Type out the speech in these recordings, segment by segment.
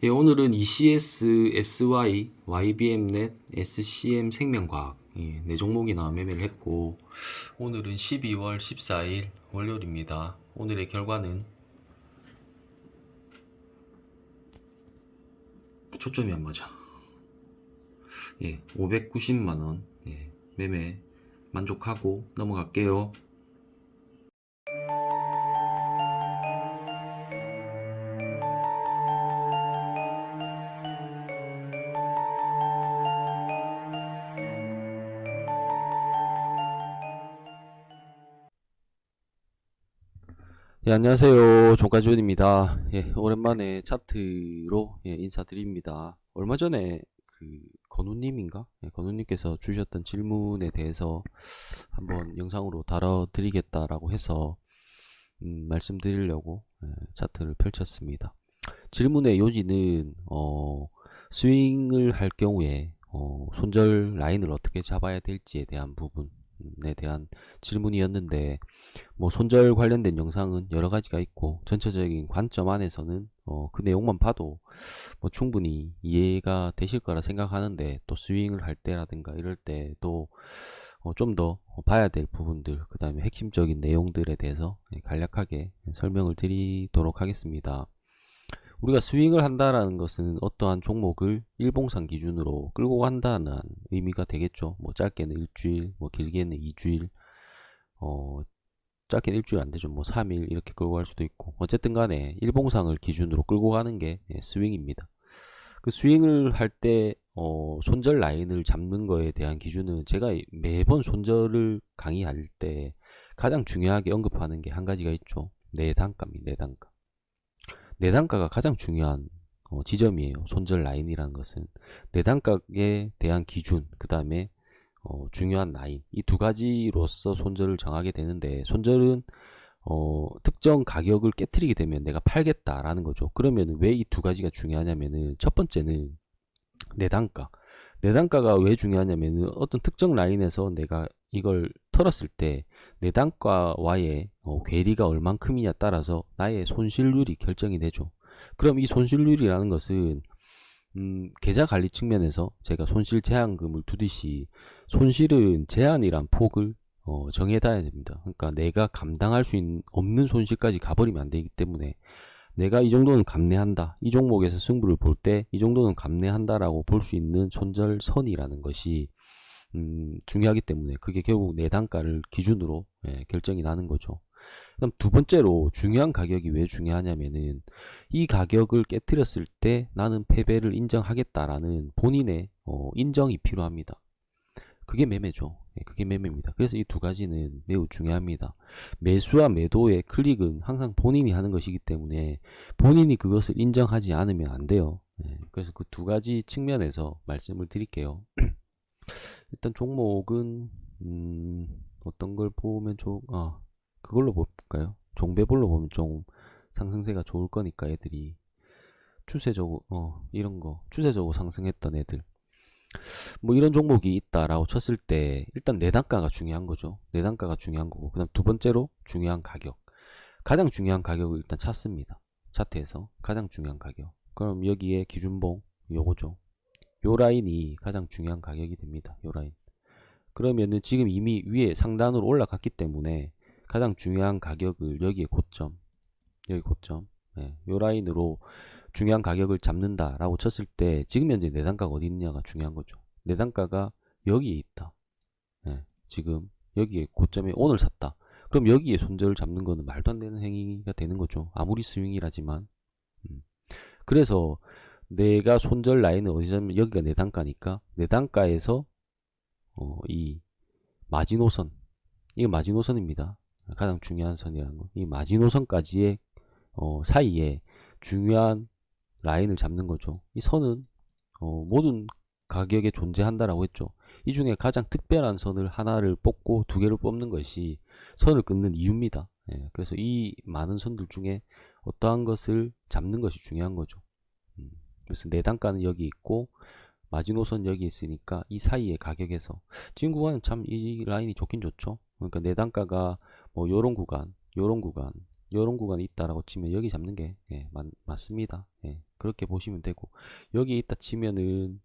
예, 오늘은 ECS, SY, YBM넷, SCM 생명과학 네 종목이나 매매를 했고, 오늘은 12월 14일 월요일입니다. 오늘의 결과는 초점이 안 맞아. 590만원 매매 만족하고 넘어갈게요. 안녕하세요. 종가지원입니다. 오랜만에 차트로 인사드립니다. 얼마 전에 건우님인가? 건우님께서 주셨던 질문에 대해서 한번 영상으로 다뤄드리겠다라고 해서 말씀드리려고 차트를 펼쳤습니다. 질문의 요지는 스윙을 할 경우에 손절 라인을 어떻게 잡아야 될지에 대한 부분에 대한 질문이었는데, 손절 관련된 영상은 여러 가지가 있고 전체적인 관점 안에서는 그 내용만 봐도 충분히 이해가 되실 거라 생각하는데, 또 스윙을 할 때라든가 이럴 때 또 좀 더 봐야 될 부분들, 그 다음에 핵심적인 내용들에 대해서 간략하게 설명을 드리도록 하겠습니다. 우리가 스윙을 한다라는 것은 어떠한 종목을 일봉상 기준으로 끌고 간다는 의미가 되겠죠. 짧게는 일주일, 길게는 2주일, 짧게는 일주일 안되죠. 3일 이렇게 끌고 갈 수도 있고, 어쨌든 간에 일봉상을 기준으로 끌고 가는 게 스윙입니다. 그 스윙을 할 때 손절 라인을 잡는 거에 대한 기준은, 제가 매번 손절을 강의할 때 가장 중요하게 언급하는 게 한 가지가 있죠. 내단가입니다. 내단가. 내단가가 가장 중요한 지점이에요. 손절 라인이라는 것은 내단가에 대한 기준, 그 다음에 중요한 라인, 이 두 가지로서 손절을 정하게 되는데, 손절은 특정 가격을 깨트리게 되면 내가 팔겠다라는 거죠. 그러면 왜 이 두 가지가 중요하냐면은, 첫 번째는 내단가. 내단가가 왜 중요하냐면은, 어떤 특정 라인에서 내가 이걸 털었을 때 내단가와의 괴리가 얼만큼이냐 따라서 나의 손실률이 결정이 되죠. 그럼 이 손실률이라는 것은 계좌 관리 측면에서 제가 손실 제한금을 두듯이, 손실은 제한이란 폭을 정해놔야 됩니다. 그러니까 내가 감당할 수 없는 손실까지 가버리면 안 되기 때문에, 내가 이 정도는 감내한다, 이 종목에서 승부를 볼 때 이 정도는 감내한다라고 볼 수 있는 손절선이라는 것이 중요하기 때문에, 그게 결국 내 단가를 기준으로 결정이 나는 거죠. 그럼 두 번째로, 중요한 가격이 왜 중요하냐면은, 이 가격을 깨뜨렸을 때 나는 패배를 인정하겠다라는 본인의 인정이 필요합니다. 그게 매매죠. 그게 매매입니다. 그래서 이 두 가지는 매우 중요합니다. 매수와 매도의 클릭은 항상 본인이 하는 것이기 때문에 본인이 그것을 인정하지 않으면 안 돼요. 그래서 그 두 가지 측면에서 말씀을 드릴게요. 일단 종목은 어떤 걸 보면 그걸로 볼까요? 종배볼로 보면 좀 상승세가 좋을 거니까, 애들이 추세적으로 이런 거 추세적으로 상승했던 애들, 이런 종목이 있다라고 쳤을 때, 일단 내단가가 중요한 거죠. 내단가가 중요한 거고, 그 다음 두 번째로 중요한 가격. 가장 중요한 가격을 일단 찾습니다. 차트에서 가장 중요한 가격. 그럼 여기에 기준봉 요거죠. 요 라인이 가장 중요한 가격이 됩니다. 요 라인. 그러면은 지금 이미 위에 상단으로 올라갔기 때문에 가장 중요한 가격을 여기에 고점, 여기 고점, 요 라인으로 중요한 가격을 잡는다라고 쳤을 때, 지금 현재 내단가가 어디 있느냐가 중요한 거죠. 내단가가 여기에 있다. 지금 여기에 고점에 오늘 샀다. 그럼 여기에 손절을 잡는 거는 말도 안 되는 행위가 되는 거죠. 아무리 스윙이라지만. 그래서 내가 손절 라인을 어디서 잡으면, 여기가 내단가니까 내단가에서 이 마지노선, 이게 마지노선입니다. 가장 중요한 선이라는 거. 이 마지노선까지의 사이에 중요한 라인을 잡는 거죠. 이 선은 모든 가격에 존재한다라고 했죠. 이 중에 가장 특별한 선을 하나를 뽑고 두 개를 뽑는 것이 선을 끊는 이유입니다. 그래서 이 많은 선들 중에 어떠한 것을 잡는 것이 중요한 거죠. 그래서 내 단가는 여기 있고 마지노선 여기 있으니까 이 사이의 가격에서, 지금 구간은 참 이 라인이 좋긴 좋죠. 그러니까 내 단가가 요런 구간, 요런 구간이 있다라고 치면 여기 잡는 게 맞습니다. 그렇게 보시면 되고, 여기 있다 치면은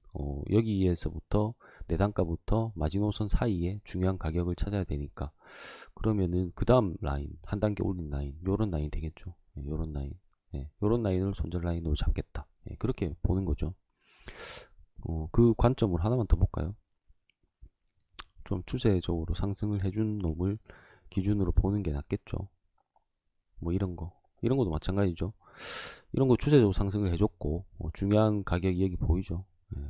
여기에서부터 내단가부터 마지노선 사이에 중요한 가격을 찾아야 되니까, 그러면은 그 다음 라인, 한 단계 올린 라인, 요런 라인 되겠죠. 요런 라인, 요런 라인을 손절 라인으로 잡겠다. 그렇게 보는 거죠. 그 관점을 하나만 더 볼까요? 좀 추세적으로 상승을 해준 놈을 기준으로 보는 게 낫겠죠. 뭐 이런 것도 마찬가지죠. 이런 거 추세적으로 상승을 해줬고, 중요한 가격이 여기 보이죠.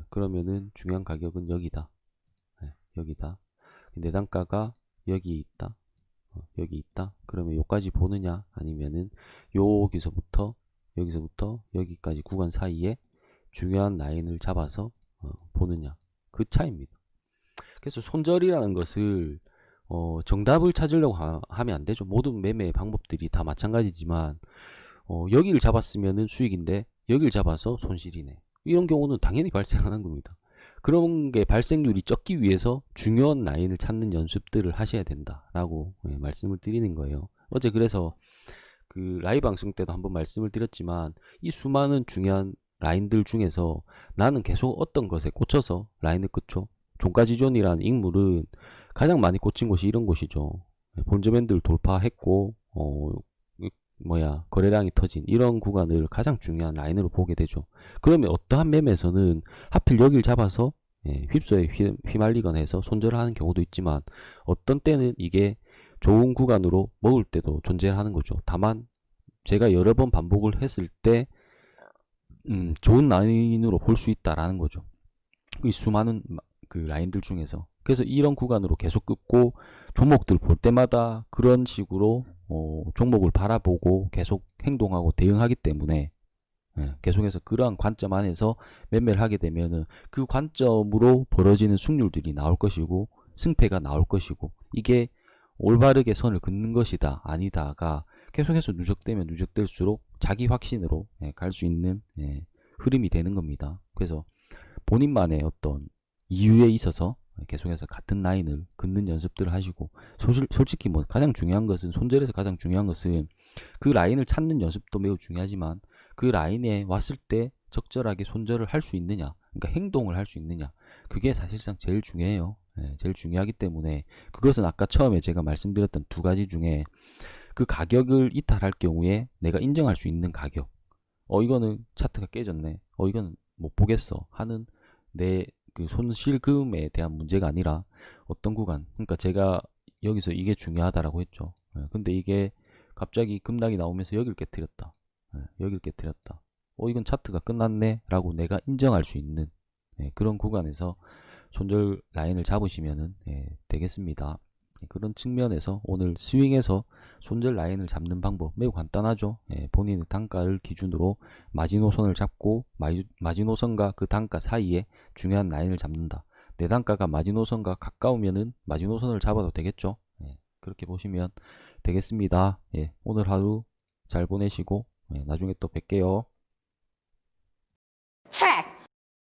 그러면은 중요한 가격은 여기다. 여기다. 내 단가가 여기 있다. 여기 있다. 그러면 요까지 보느냐, 아니면은 여기서부터 여기까지 구간 사이에 중요한 라인을 잡아서 보느냐, 그 차이입니다. 그래서 손절이라는 것을 정답을 찾으려고 하면 안 되죠. 모든 매매 방법들이 다 마찬가지지만, 여기를 잡았으면은 수익인데 여기를 잡아서 손실이네, 이런 경우는 당연히 발생하는 겁니다. 그런 게 발생률이 적기 위해서 중요한 라인을 찾는 연습들을 하셔야 된다라고 말씀을 드리는 거예요. 어제 그래서 그 라이브 방송 때도 한번 말씀을 드렸지만, 이 수많은 중요한 라인들 중에서 나는 계속 어떤 것에 꽂혀서 라인을 긋죠. 종가지존이라는 인물은 가장 많이 꽂힌 곳이 이런 곳이죠. 본저밴드를 돌파했고 거래량이 터진 이런 구간을 가장 중요한 라인으로 보게 되죠. 그러면 어떠한 매매에서는 하필 여길 잡아서 휩소에 휘말리거나 해서 손절을 하는 경우도 있지만, 어떤 때는 이게 좋은 구간으로 먹을 때도 존재하는 거죠. 다만 제가 여러 번 반복을 했을 때 좋은 라인으로 볼 수 있다라는 거죠. 이 수많은 그 라인들 중에서. 그래서 이런 구간으로 계속 긋고, 종목들 볼 때마다 그런 식으로 종목을 바라보고 계속 행동하고 대응하기 때문에, 계속해서 그러한 관점 안에서 매매를 하게 되면은 그 관점으로 벌어지는 승률들이 나올 것이고 승패가 나올 것이고, 이게 올바르게 선을 긋는 것이다 아니다가 계속해서 누적되면 누적될수록 자기 확신으로 갈 수 있는 흐름이 되는 겁니다. 그래서 본인만의 어떤 이유에 있어서 계속해서 같은 라인을 긋는 연습들을 하시고, 솔직히 뭐 가장 중요한 것은, 손절에서 가장 중요한 것은 그 라인을 찾는 연습도 매우 중요하지만, 그 라인에 왔을 때 적절하게 손절을 할 수 있느냐, 그러니까 행동을 할 수 있느냐, 그게 사실상 제일 중요해요. 제일 중요하기 때문에, 그것은 아까 처음에 제가 말씀드렸던 두 가지 중에 그 가격을 이탈할 경우에 내가 인정할 수 있는 가격, 이거는 차트가 깨졌네, 이거는 못 보겠어 하는 내 그 손실금에 대한 문제가 아니라, 어떤 구간, 그러니까 제가 여기서 이게 중요하다라고 했죠. 근데 이게 갑자기 급락이 나오면서 여기를 깨뜨렸다. 여기를 깨뜨렸다. 이건 차트가 끝났네 라고 내가 인정할 수 있는 그런 구간에서 손절 라인을 잡으시면 되겠습니다. 그런 측면에서 오늘 스윙에서 손절 라인을 잡는 방법 매우 간단하죠. 본인의 단가를 기준으로 마지노선을 잡고, 마지노선과 그 단가 사이에 중요한 라인을 잡는다. 내 단가가 마지노선과 가까우면은 마지노선을 잡아도 되겠죠. 그렇게 보시면 되겠습니다. 오늘 하루 잘 보내시고 나중에 또 뵐게요.